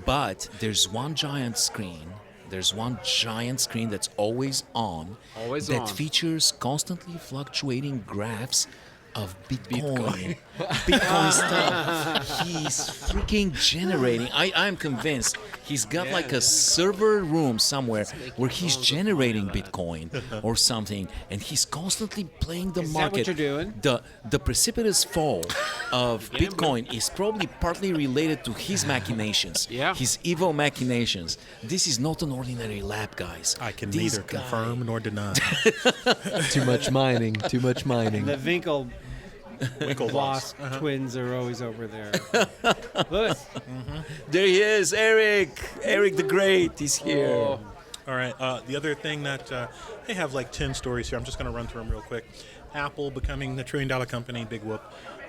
But there's one giant screen. There's one giant screen that's always on. Always that on. features constantly fluctuating graphs of Bitcoin. Bitcoin stuff. He's freaking generating. I'm convinced he's got like a server room somewhere where he's generating Bitcoin or something, and he's constantly playing the Is that market. what you're doing? The precipitous fall of Bitcoin is probably partly related to his machinations. Yeah. His evil machinations. This is not an ordinary lab, guys. I can This neither guy- confirm nor deny. Too much mining. The Winklevoss Uh-huh. twins are always over there. Lewis, There he is, Eric. Eric the Great. He's here. Oh. All right. The other thing that they have 10 stories here. I'm just going to run through them real quick. Apple becoming the $1 trillion company. Big whoop.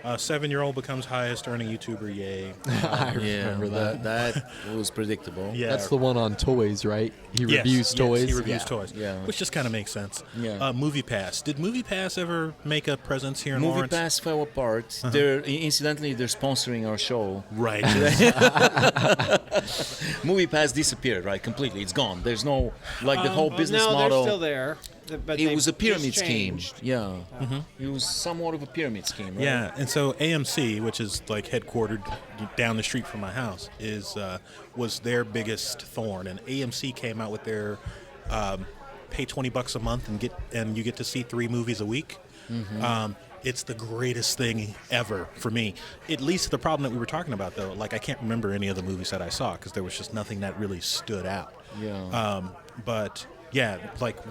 7-year-old becomes highest earning YouTuber. Yay. I remember that. That was predictable. Yeah. That's the one on toys, right? He Yes, reviews toys. He reviews Yeah. toys. Yeah. Which just kind of makes sense. Yeah. Movie Pass. Did Movie Pass ever make a presence here in Movie Lawrence? Pass fell apart. Incidentally, they're sponsoring our show. Right. Movie Pass disappeared, right? Completely. It's gone. There's no the whole business no, model. they're still there. But It they was a pyramid just scheme. changed. Yeah. It was somewhat of a pyramid scheme, right? Yeah, and so AMC, which is headquartered down the street from my house, was their biggest thorn. And AMC came out with their pay $20 a month and you get to see 3 movies a week. It's the greatest thing ever for me. At least the problem that we were talking about, though, I can't remember any of the movies that I saw because there was just nothing that really stood out. Yeah. But yeah,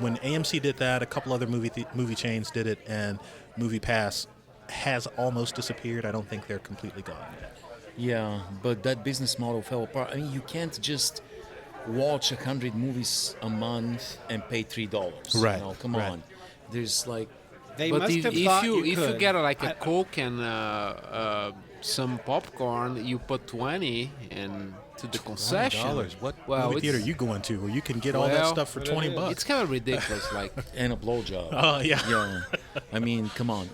when AMC did that, a couple other movie chains did it, and Movie Pass has almost disappeared. I don't think they're completely gone yet. Yeah, but that business model fell apart. I mean, you can't just watch 100 movies a month and pay $3. Right, You know, come right. on. There's They But must if have you thought if you could. get a Coke and some popcorn, you put 20 and to the concession. $20. What Well, movie theater are it's- you going to where you can get all that Well, stuff for $20? It's kind of ridiculous. and a blowjob. Oh yeah. Yeah. I mean, come on.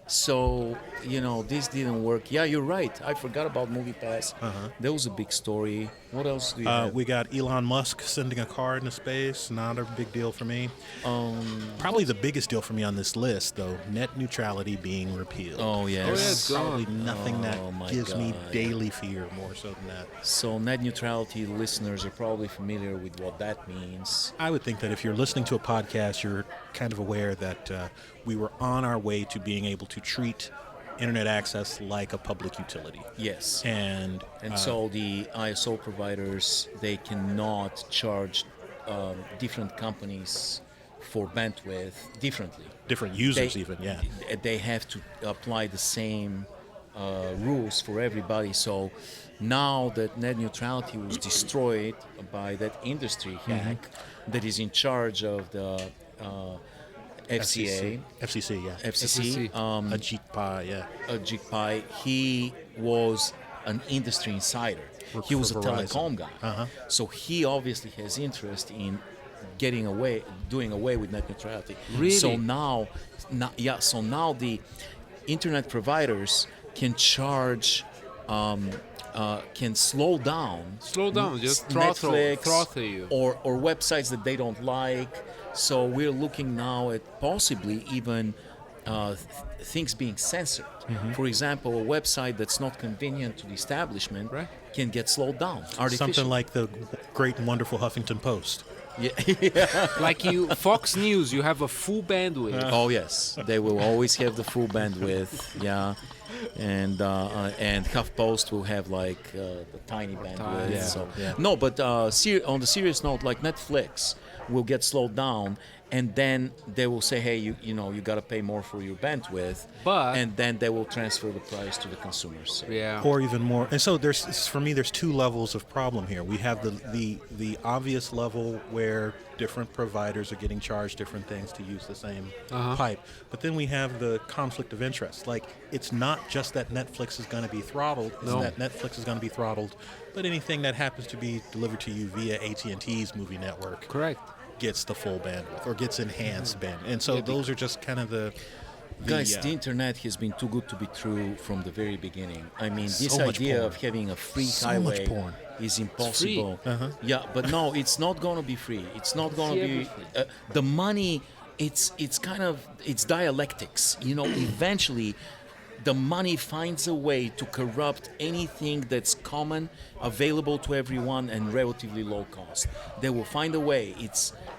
So this didn't work. Yeah, you're right. I forgot about MoviePass. That was a big story. What else do you have? We got Elon Musk sending a car into space. Not a big deal for me. Probably the biggest deal for me on this list, though, net neutrality being repealed. Oh, yes. Oh, yeah, it's Probably gone. nothing that my gives me God. daily fear more so than that. So net neutrality listeners are probably familiar with what that means. I would think that if you're listening to a podcast, you're kind of aware that we were on our way to being able to treat internet access like a public utility. Yes. And So the ISO providers, they cannot charge different companies for bandwidth differently. different users They- even, yeah. They have to apply the same rules for everybody. So now that net neutrality was destroyed by that industry hack that is in charge of the FCA, FCC, yeah. FCC, Ajit Pai, yeah. Ajit Pai, he was an industry insider. He was a for Verizon. telecom guy. Uh-huh. So he obviously has interest in doing away with net neutrality. Really? So now the internet providers can charge, can slow down. Slow down, just Netflix throttle you. or websites that they don't like. So we're looking now at possibly even things being censored. For example, a website that's not convenient to the establishment Right. can get slowed down artificially. Something like the great and wonderful Huffington Post. Like Fox News, you have a full bandwidth. Oh yes, they will always have the full bandwidth. Yeah, and HuffPost will have like the tiny bandwidth. Yeah, So yeah. no, but on the serious note, like Netflix will get slowed down, and then they will say, hey, you got to pay more for your bandwidth, But- and then they will transfer the price to the consumers. Yeah. Or even more. And so for me there's two levels of problem here. We have the obvious level where different providers are getting charged different things to use the same pipe. But then we have the conflict of interest. Like, it's not just that Netflix is going to be throttled, it's No. that Netflix is going to be throttled, but anything that happens to be delivered to you via AT&T's movie network Correct. gets the full bandwidth or gets enhanced bandwidth. And so those are just kind of the Guys, the internet has been too good to be true from the very beginning. I mean, this So much idea porn. of having a free So highway much porn. is impossible. Uh-huh. Yeah, but no, it's not going to be free. It's not going to be the money. It's kind of dialectics. Eventually, the money finds a way to corrupt anything that's common, available to everyone, and relatively low cost. They will find a way.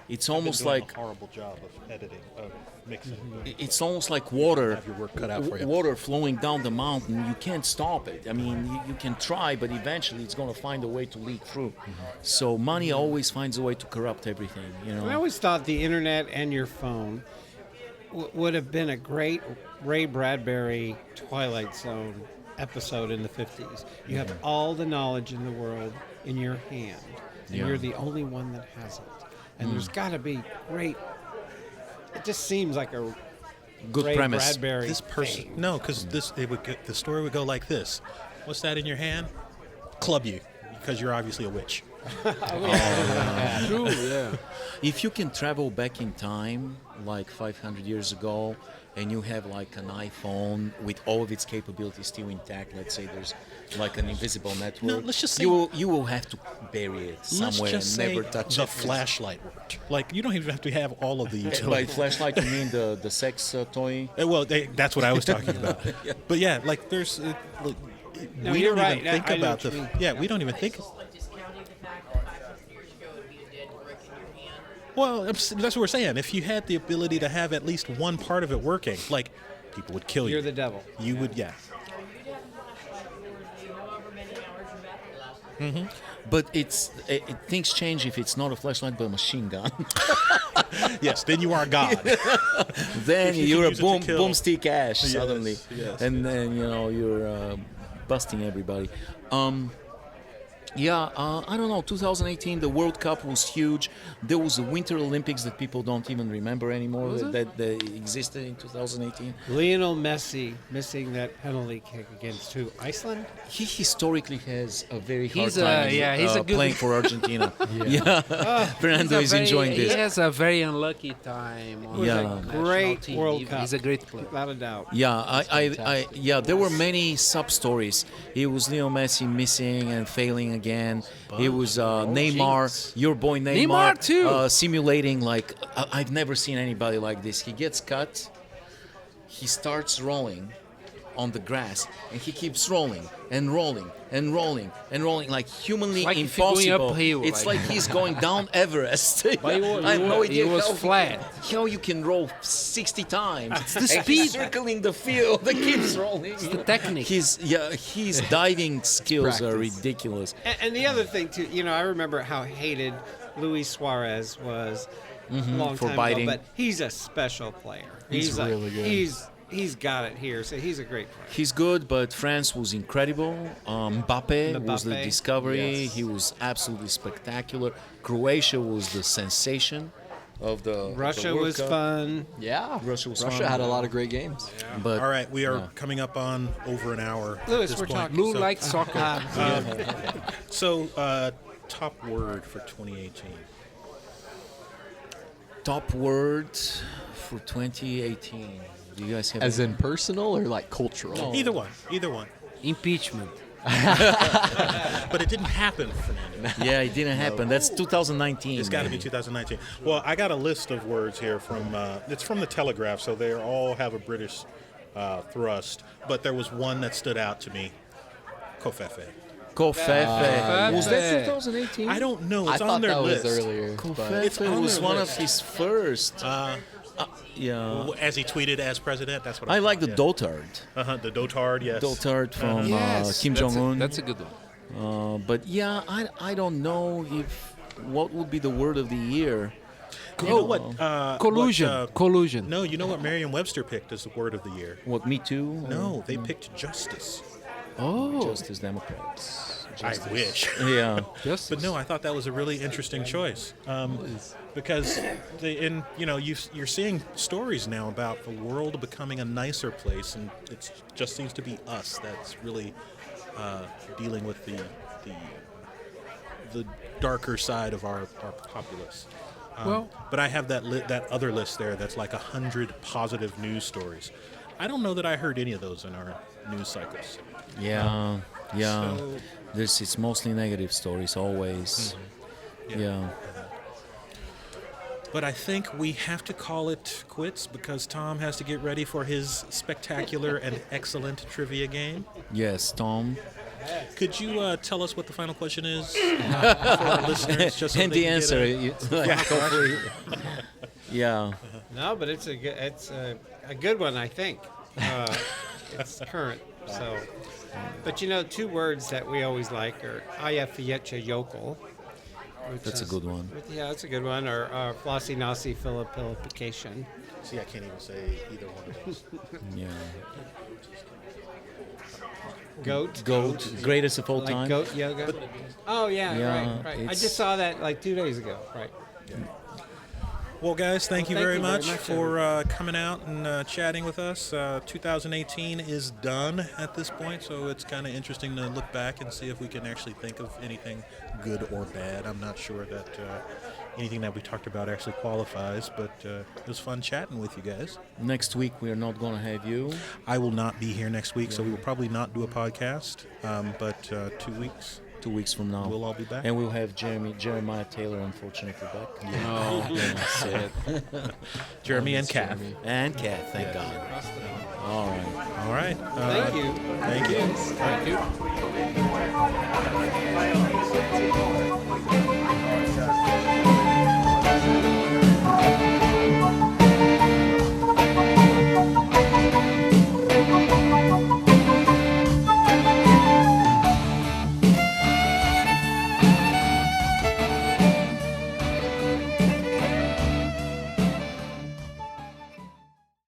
It's almost like a horrible job of editing, of mixing. it's almost like water. Have your work cut out for you. Water flowing down the mountain. You can't stop it. I mean, you can try, but eventually it's going to find a way to leak through. So money always finds a way to corrupt everything. I always thought the internet and your phone would have been a great Ray Bradbury Twilight Zone episode in the 50s. You have all the knowledge in the world in your hand, and Yeah. you're the only one that has it. And there's got to be great. It just seems like a Good Ray premise. Bradbury This person, thing. no, because the story would go like this. What's that in your hand? Club you, because you're obviously a witch. True, yeah. If you can travel back in time, like 500 years ago, and you have like an iPhone with all of its capabilities still intact, let's say there's like an invisible network, let's just say- you will have to bury it Let's somewhere just and say never touch the it. flashlight worked. Like, you don't even have to have all of the By utilities. flashlight, you mean the sex toy? Well, that's what I was talking about. But yeah, like there's, look, No, we you're don't right. even think I know about what the. you mean. Yeah, we don't even think. Like discounting the fact that 500 years ago it would be a dead brick in your hand. Well, that's what we're saying. If you had the ability to have at least one part of it working, like, people would kill you. You're the devil. You would, yeah. No, you'd have a flashlight for however many hours your battery lasts. But things change if it's not a flashlight but a machine gun. Yes, then you are God. Then If you you're a use it to kill. boomstick ash suddenly, yes, and then you're busting everybody. Yeah, I don't know. 2018, the World Cup was huge. There was the Winter Olympics that people don't even remember anymore that existed in 2018. Lionel Messi missing that penalty kick against who? Iceland? He historically has a very hard He's a- time yeah, he's a good- playing for Argentina. Yeah, Fernando is enjoying He this. has a very unlucky time. On Yeah. the national Great team. World Cup. He's a great player. Without a doubt. Yeah, yeah, there were many sub stories. It was Lionel Messi missing and failing again. It was Neymar, your boy Neymar, Neymar too. simulating like I've never seen anybody like this. He gets cut, he starts rolling on the grass, and he keeps rolling and rolling and rolling and rolling like humanly Like if you're going impossible. uphill, It's like- like he's going down Everest. But I have no idea it was how flat. how you can roll 60 times. It's the and speed. he's circling the field that keeps rolling. It's the technique. His diving skills are practice. ridiculous. And the other thing too, I remember how hated Luis Suarez was a long for time biting. ago, but he's a special player. He's really good. He's got it here, so he's a great player. He's good, but France was incredible. Mbappe was the Mbappe, discovery. yes. He was absolutely spectacular. Croatia was the sensation of the Russia the World was Cup. fun. Yeah. Russia was Russia fun. had a lot of great games. But All right, we are coming up on over an hour. Lewis, at this we're point. talking- Blue So- like soccer. So, top word for 2018. top word for 2018. Do you guys have As any? in personal or like cultural? No. Either one. Either one. Impeachment. But it didn't happen, Fernando. Yeah, it didn't happen. That's 2019. It's got to be maybe. 2019. Well, I got a list of words here from. It's from the Telegraph, so they all have a British thrust. But there was one that stood out to me. Kofefe. Kofefe. Was that Kofefe. 2018? I don't know. It's I on thought their that list. was earlier. But It's Kofefe on was their one list. of his first. Yeah. As he tweeted as president, that's what I I like the thought, dotard. yeah. The dotard, yes. Dotard from Yes, Kim that's Jong Un. That's a good one. But yeah, I don't know if what would be the word of the year. You know what? Collusion. Collusion. No, you know what Merriam-Webster picked as the word of the year? What, Me Too? No, they picked justice. Oh, Justice Democrats. I wish. Yeah. just But no, I thought that was a really interesting choice because you're seeing stories now about the world becoming a nicer place, and it just seems to be us that's really dealing with the darker side of our populace. Well- but I have that other list there that's like 100 positive news stories. I don't know that I heard any of those in our news cycles. Yeah. Yeah. So- It's mostly negative stories always. Yeah. But I think we have to call it quits because Tom has to get ready for his spectacular and excellent trivia game. Yes, Tom. Could you tell us what the final question is for our listeners? Just so And they the can get answer. Hopefully. Yeah. No, but it's a good one, I think. It's current, so. But two words that we always like are Ayafiyecha Yokel. That's a good one. Yeah, that's a good one. Or Flossie Nasi Philippification. See, I can't even say either one of those. Yeah. Goat. Goat. Greatest of all Like time. goat yoga. Oh, yeah, Yeah, right. I it's- just saw that like 2 days ago. Right. Well, guys, thank you Well, very thank you much very for coming out and chatting with us. 2018 is done at this point, so it's kind of interesting to look back and see if we can actually think of anything good or bad. I'm not sure that anything that we talked about actually qualifies, but it was fun chatting with you guys. Next week we are not going to have you. I will not be here next week, so we will probably not do a podcast, but 2 weeks. 2 weeks from now. We'll all be back. And we'll have Jeremiah Taylor, unfortunately, back. Oh, That's it. Jeremy and Kath. And Kat, thank God. All right. All right. Thank you. Thank you. thank you.